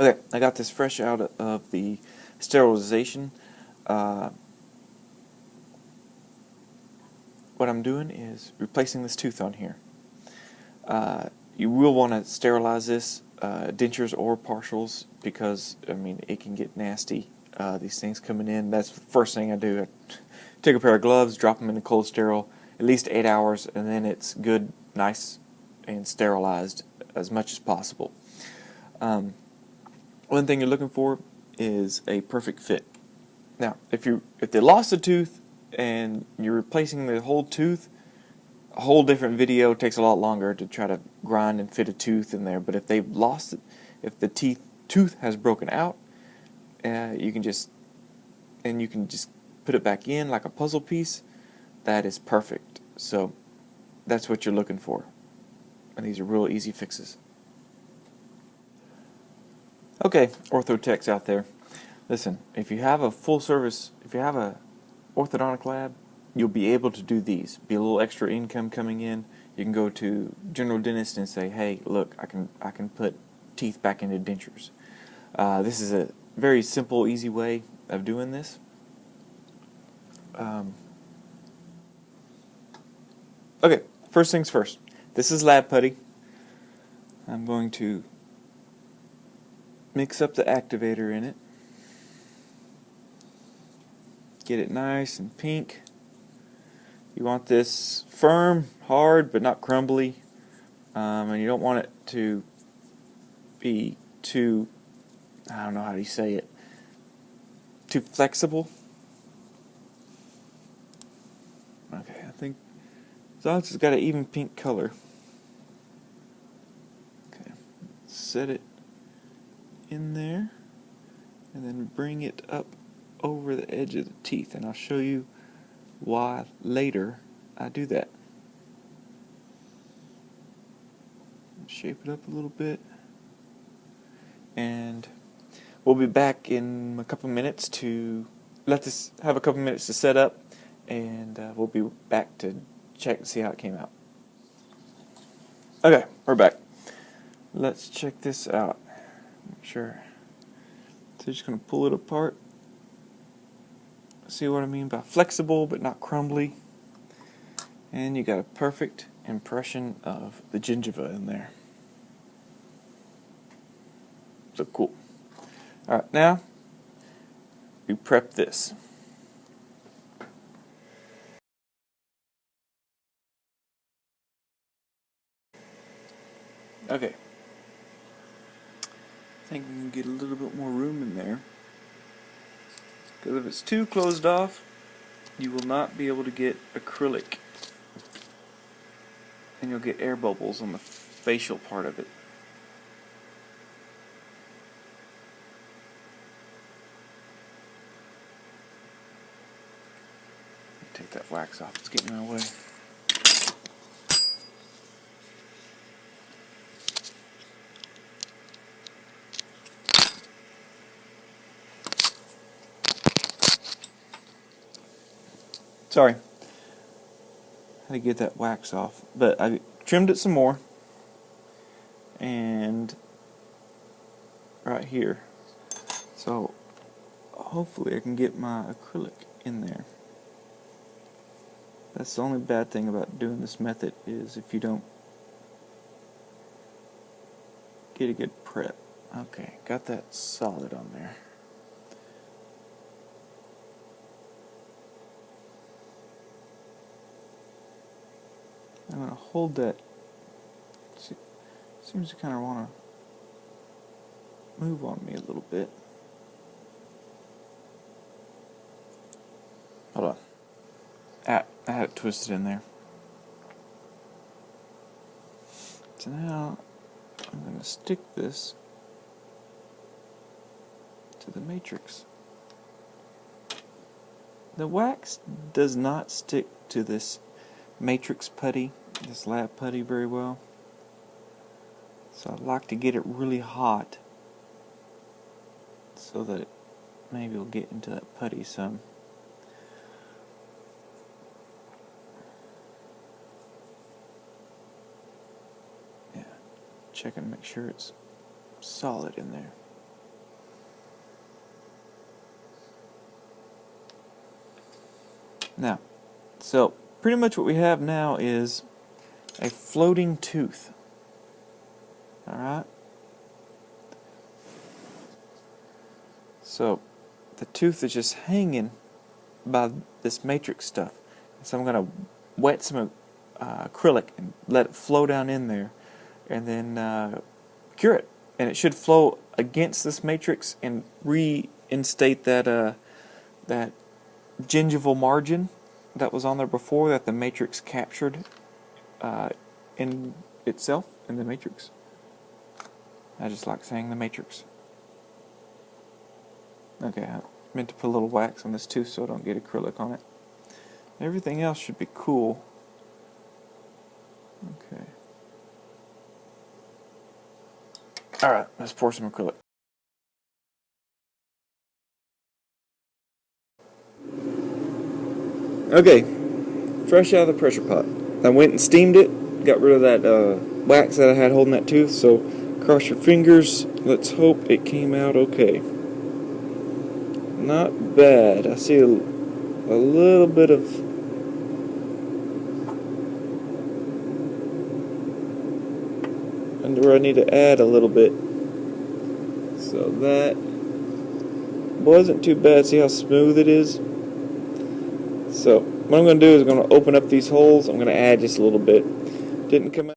Okay, I got this fresh out of the sterilization. What I'm doing is replacing this tooth on here. You will want to sterilize this, dentures or partials, because I mean it can get nasty. These things coming in. That's the first thing I do. I take a pair of gloves, drop them in the cold sterile, at least 8 hours, and then it's good, nice, and sterilized as much as possible. One thing you're looking for is a perfect fit. Now, if they lost a tooth and you're replacing the whole tooth, a whole different video. Takes a lot longer to try to grind and fit a tooth in there. But if they've lost it, if the tooth has broken out, you can just put it back in like a puzzle piece. That is perfect. So that's what you're looking for. And these are real easy fixes. Okay, ortho techs out there. Listen, if you have a full service, if you have a orthodontic lab, you'll be able to do these. Be a little extra income coming in. You can go to general dentist and say, "Hey, look, I can put teeth back into dentures." This is a very simple, easy way of doing this. Okay, first things first. This is lab putty. I'm going to mix up the activator in it. Get it nice and pink. You want this firm, hard, but not crumbly. And you don't want it to be too, I don't know how you say it, too flexible. Okay, I think as long as it's got an even pink color. Okay, set it in there and then bring it up over the edge of the teeth, and I'll show you why later I do that. Shape it up a little bit, and we'll be back in a couple minutes to let this have a couple minutes to set up, and we'll be back to check and see how it came out. Okay, we're back. Let's check this out. Make sure. So just going to pull it apart. See what I mean by flexible but not crumbly. And you got a perfect impression of the gingiva in there. So cool. Alright, now we prep this. Okay. I think we can get a little bit more room in there. Because if it's too closed off, you will not be able to get acrylic. And you'll get air bubbles on the facial part of it. Take that wax off, it's getting in my way. Sorry. Had to get that wax off, but I trimmed it some more, and right here, so hopefully I can get my acrylic in there. That's the only bad thing about doing this method, is if you don't get a good prep. Okay, got that solid on there. I'm going to hold that. Seems to kind of want to move on me a little bit. Hold on. I had it twisted in there. So now I'm going to stick this to the matrix. The wax does not stick to this matrix putty, this lab putty, very well. So I'd like to get it really hot so that it maybe will get into that putty some. Yeah, check and make sure it's solid in there. Now, so pretty much what we have now is a floating tooth. Alright? So the tooth is just hanging by this matrix stuff. So I'm going to wet some acrylic and let it flow down in there, and then cure it. And it should flow against this matrix and reinstate that that gingival margin that was on there before, that the matrix captured in itself, in the matrix. I just like saying the matrix. Okay, I meant to put a little wax on this tooth so I don't get acrylic on it. Everything else should be cool. Okay. Alright, let's pour some acrylic. Okay, fresh out of the pressure pot. I went and steamed it, got rid of that wax that I had holding that tooth, so cross your fingers. Let's hope it came out okay. Not bad. I see a little bit of under where I need to add a little bit. So that wasn't too bad. See how smooth it is? So what I'm going to do is I'm going to open up these holes. I'm going to add just a little bit. Didn't come out.